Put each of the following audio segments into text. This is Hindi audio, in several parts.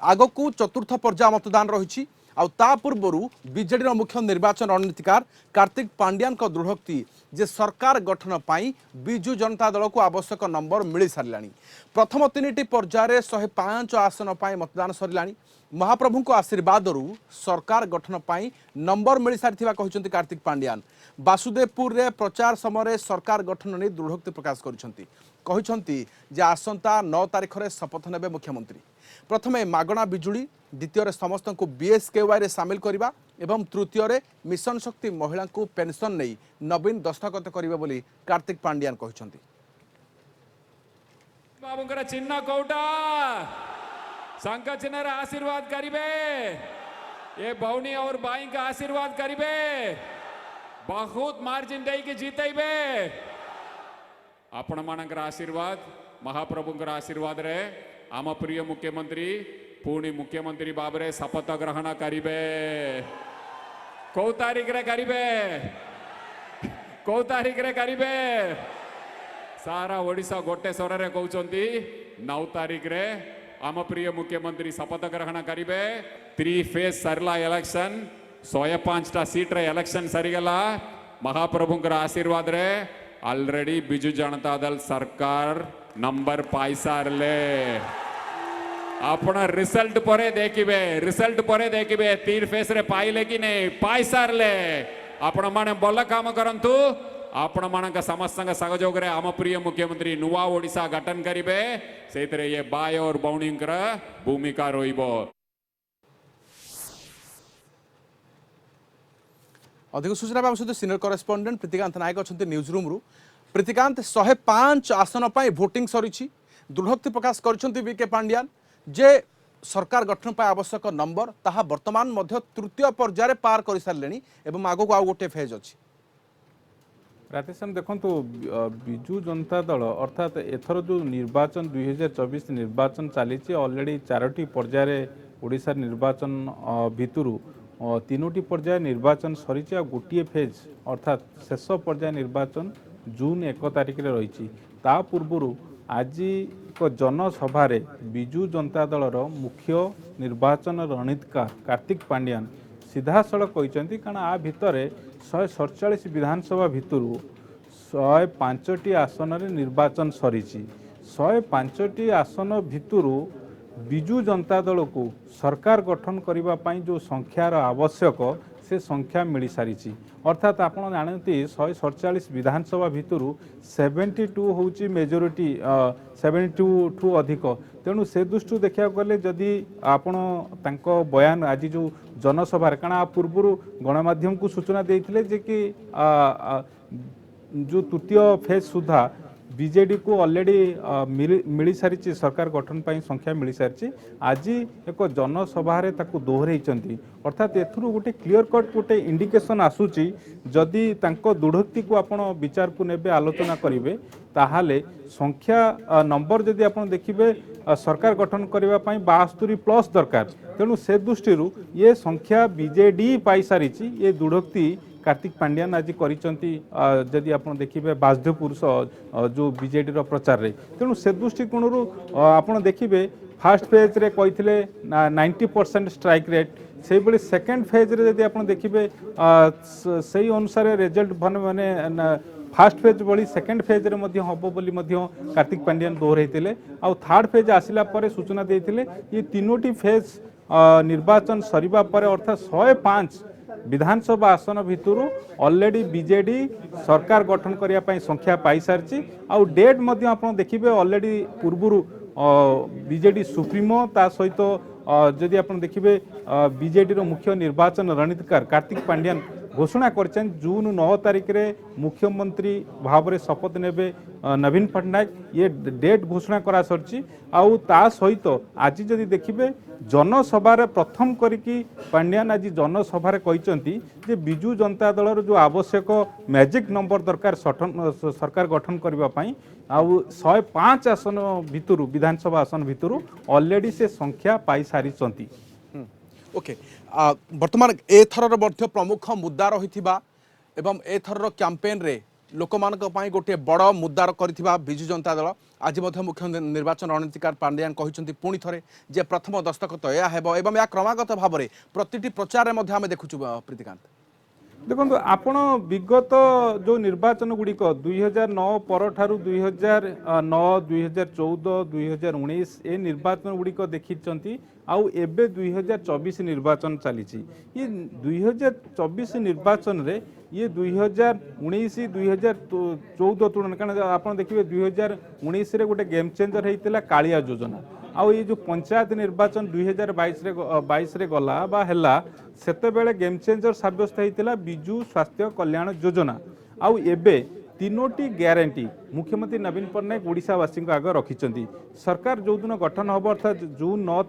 आगकू चतुर्थ पर्याय मतदान रही पूर्वर बीजेडी मुख्य निर्वाचन रणनीतिकार कार्तिक पांड्यान दृढ़ोक्ति जे सरकार गठन पर विजु जनता दल को आवश्यक नंबर मिल सारा प्रथम 3टी पर्यायर 105 आसन पर मतदान सरला महाप्रभु आशीर्वाद सरकार गठन पर नंबर मिल सारी कहते कार्तिक पांड्यान वासुदेवपुर रे प्रचार समय सरकार गठन नहीं दृढ़ोक्ति प्रकाश कहते आसंता 9 तारिख में शपथ नेबे मुख्यमंत्री प्रथमे मागणा बिजुली द्वितीय समस्त को बीएसकेवाई रे सामिल करवा एवं तृतीय मिशन शक्ति महिला को पेंशन नहीं नवीन दस्तखत करिवे बोली कार्तिक पांड्यान कहते बाबूंकर चिन्ह कोटा शंख चिन्ह आशीर्वाद करिवे ये भौनी और बाई का आशीर्वाद करिवे बहुत मार्जिन दे के जीतेबे आपण मानकर आशीर्वाद महाप्रभुंकर आशीर्वाद रे आम प्रिय मुख्यमंत्री पुणी मुख्यमंत्री बाबरे शपथ ग्रहण करिवे कौ तारीख रे करिवे कौ तारीख रे करिवे सारा ओडिशा गोटे स्वर रे कहउचंती 9 तारीख रे आम प्रिय मुख्यमंत्री शपथ ग्रहण करिवे 3 फेज सरला इलेक्शन 105टा सीट रे इलेक्शन सरीगला महाप्रभुंकर आशीर्वाद रे ऑलरेडी बिजु जनता दल सरकार नंबर पाई सारले आपण रिजल्ट परे देखिबे 3 फेस रे पाइले कि नहीं पाई सारले आपण माने बल काम करंतु आपण मानक समस्त सहयोग रे आम प्रिय मुख्यमंत्री नुआ ओडिशा गठन करिवे सेतरे ये बाय और बौणींकर भूमिका रहिबो। अधिक सूचना पाम सहित सीनियर करेस्पोंडेंट प्रीतिकांत नायक अच्छा न्यूज रूम रु प्रीतिकांत 105 आसन पर भोटिंग सरी दृढ़ोक्ति प्रकाश कर बीके पांड्यान जे सरकार गठन पर आवश्यक नंबर ताहा वर्तमान मध्य तृतीय पर्यायर पार कर सारे एवं आगक आउ गोटे फेज अच्छी राधेश्याम देखु विजु जनता दल अर्थात एथर जो निर्वाचन 2024 निर्वाचन चली अलरेडी 4टी पर्यायर ओडिशा निर्वाचन भितरु 3टी पर्याय निर्वाचन सरी गोटे फेज अर्थात शेष पर्याय निर्वाचन जून 1 तारिख रे रही ता पूर्वर आज एक जनसभा विजु जनता दलर मुख्य निर्वाचन रणनीतिकार कार्तिक पांड्यान सीधासलख कहते कारण आ भितर 147 विधानसभा भितर 105टी आसन निर्वाचन सरी 105टी आसन भितर विजु जनता दल को सरकार गठन करने जो संख्यार आवश्यक से संख्या मिल सारी अर्थात आप जानते 147 विधानसभा भितर 72 हूँ मेजोरिटी 72 ठू अधिक तेणु से दृष्टि देखा गले जदि आपण बयान आज जो जनसभा कारण पूर्व गणमाध्यम को सूचना देते जे कि जो तृतीय फेज सुधा बीजेडी को ऑलरेडी मिल सारी सरकार गठन पर संख्या मिल सारी आज एक जनसभा दोहरई अर्थात एथुरु गोटे क्लियर कट गोटे इंडिकेशन आसूची जदि दृढ़ोक्ति को आपण विचार को नेबे आलोचना करेंगे ताहाले संख्या नंबर जदि आप देखिए सरकार गठन करने 72+ दरकार तेणु से दृष्टि ये संख्या बीजेडी पाई सारी ये दृढ़ोक्ति कार्तिक पांड्यान आज जदि आप देखिए वासुदेवपुर जो बीजेडी प्रचार रे तेणु से दृष्टिकोण आप देखिए फास्ट फेज रे कहते 90% स्ट्राइक रेट से भाई सेकेंड फेज रे जदि आप देखिए से अनुसार रिजल्ट माने फास्ट फेज भली सेकेंड फेज रे मध्य हबो बोली मध्य कार्तिक पांड्यान दोहराइले आउ थर्ड फेज आसिला परे सूचना देइथिले ये 3टी फेज निर्वाचन सरीबा परे अर्थात 105 विधानसभा आसन भितर ऑलरेडी बीजेडी सरकार गठन करने संख्या पाई सारी आउ डेट मध्य आप देखिए ऑलरेडी पूर्वर बीजेडी सुप्रीमो ता सहित जदि आप देखिए बीजेडी मुख्य निर्वाचन रणनीतिकार कार्तिक पांड्यान घोषणा कर जून 9 तारिख रे मुख्यमंत्री भाव में शपथ नेबे नवीन पट्टनायक ये डेट घोषणा करा सरची आउ ता सहित आज जदि देखिए जनसभा प्रथम करिकी पांड्यान आज जनसभा कहते जे विजु जनता दलर जो आवश्यक मैजिक नंबर दरकार सरकार गठन करने आउ 105 आसन भितर विधानसभा आसन भितर ऑलरेडी से संख्या पाई सारी ओके वर्तमान एथर प्रमुख मुद्दा रही एवं एथर कैंपेन रे ଲୋକମାନଙ୍କ ପାଇଁ ଗୋଟିଏ ବଡ଼ ମୁଦ୍ଦାର କରିଥିବା ବିଜୁ ଜନତା ଦଳ ଆଜି ମଧ୍ୟ ମୁଖ୍ୟ ନିର୍ବାଚନ ରଣନୀତିକାର ପାଣ୍ଡିଆନ୍ କହିଛନ୍ତି ପୁଣି ଥରେ ଯେ ପ୍ରଥମ ଦସ୍ତଖତ ଏହା ହେବ ଏବଂ ଏହା କ୍ରମାଗତ ଭାବରେ ପ୍ରତିଟି ପ୍ରଚାରରେ ମଧ୍ୟ ଆମେ ଦେଖୁଛୁ ପ୍ରୀତିକାନ୍ତ। ଦେଖନ୍ତୁ ଆପଣ ବିଗତ ଯେଉଁ ନିର୍ବାଚନ ଗୁଡ଼ିକ 2009 ପରଠାରୁ 2009 2014 2019 ଏ ନିର୍ବାଚନ ଗୁଡ଼ିକ ଦେଖିଛନ୍ତି ଆଉ ଏବେ 2024 ନିର୍ବାଚନ ଚାଲିଛି। ଇଏ 2024 ନିର୍ବାଚନରେ ଇଏ 2019 2014 ତୁଳନା କାରଣ ଆପଣ ଦେଖିବେ 2019ରେ ଗୋଟେ ଗେମ୍ ଚେଞ୍ଜର ହେଇଥିଲା କାଳିଆ ଯୋଜନା ଆଉ ଏଇ ଯେଉଁ ପଞ୍ଚାୟତ ନିର୍ବାଚନ 2022ରେ ଗଲା ବା ହେଲା ସେତେବେଳେ ଗେମ୍ ଚେଞ୍ଜର ସାବ୍ୟସ୍ତ ହେଇଥିଲା ବିଜୁ ସ୍ୱାସ୍ଥ୍ୟ କଲ୍ୟାଣ ଯୋଜନା ଆଉ ଏବେ ତିନୋଟି ଗ୍ୟାରେଣ୍ଟି ମୁଖ୍ୟମନ୍ତ୍ରୀ ନବୀନ ପଟ୍ଟନାୟକ ଓଡ଼ିଶାବାସୀଙ୍କ ଆଗ ରଖିଛନ୍ତି। ସରକାର ଯେଉଁଦିନ ଗଠନ ହେବ ଅର୍ଥାତ୍ ଜୁନ୍ 9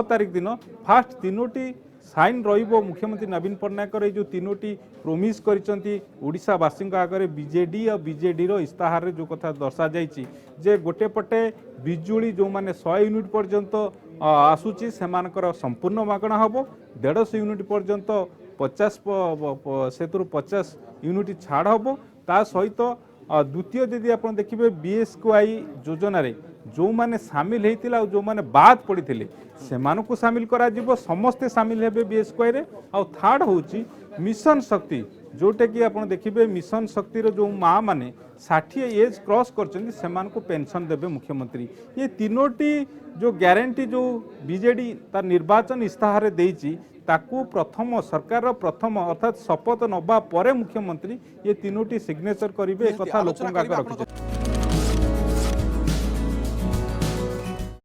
ତାରିଖ ଦିନ ଫାଷ୍ଟ ତିନୋଟି ସାଇନ୍ ରହିବ ମୁଖ୍ୟମନ୍ତ୍ରୀ ନବୀନ ପଟ୍ଟନାୟକର ଏଇ ଯେଉଁ ତିନୋଟି ପ୍ରୋମିସ୍ କରିଛନ୍ତି ଓଡ଼ିଶାବାସୀଙ୍କ ଆଗରେ ବିଜେଡି ଆଉ ବିଜେଡିର ଇସ୍ତାହାରରେ ଯେଉଁ କଥା ଦର୍ଶାଯାଇଛି ଯେ ଗୋଟେ ପଟେ ବିଜୁଳି ଯେଉଁମାନେ 100 ୟୁନିଟ୍ ପର୍ଯ୍ୟନ୍ତ ଆସୁଛି ସେମାନଙ୍କର ସମ୍ପୂର୍ଣ୍ଣ ମାଗଣା ହେବ 150 ୟୁନିଟ୍ ପର୍ଯ୍ୟନ୍ତ 50 ୟୁନିଟ୍ ଛାଡ଼ ହେବ ତା ସହିତ ଦ୍ୱିତୀୟ ଯଦି ଆପଣ ଦେଖିବେ BSKY ଯୋଜନାରେ ଯେଉଁମାନେ ସାମିଲ ହେଇଥିଲେ ଆଉ ଯେଉଁମାନେ ବାଦ ପଡ଼ିଥିଲେ ସେମାନଙ୍କୁ ସାମିଲ କରାଯିବ ସମସ୍ତେ ସାମିଲ ହେବେ BSKYରେ ଆଉ ଥାର୍ଡ ହେଉଛି ମିଶନ ଶକ୍ତି ଯେଉଁଟାକି ଆପଣ ଦେଖିବେ ମିଶନ ଶକ୍ତିର ଯେଉଁ ମାଆ ମାନେ 60 ଏଜ୍ କ୍ରସ୍ କରିଛନ୍ତି ସେମାନଙ୍କୁ ପେନସନ୍ ଦେବେ ମୁଖ୍ୟମନ୍ତ୍ରୀ। ଏ ତିନୋଟି ଯେଉଁ ଗ୍ୟାରେଣ୍ଟି ଯେଉଁ ବିଜେଡି ତାର ନିର୍ବାଚନ ଇସ୍ତାହାରରେ ଦେଇଛି ତାକୁ ପ୍ରଥମ ସରକାରର ପ୍ରଥମ ଅର୍ଥାତ୍ ଶପଥ ନେବା ପରେ ମୁଖ୍ୟମନ୍ତ୍ରୀ ଏ ତିନୋଟି ସିଗ୍ନେଚର କରିବେ ଏ କଥା ଲୋକଙ୍କ ଆଗରେ ରଖିଛନ୍ତି।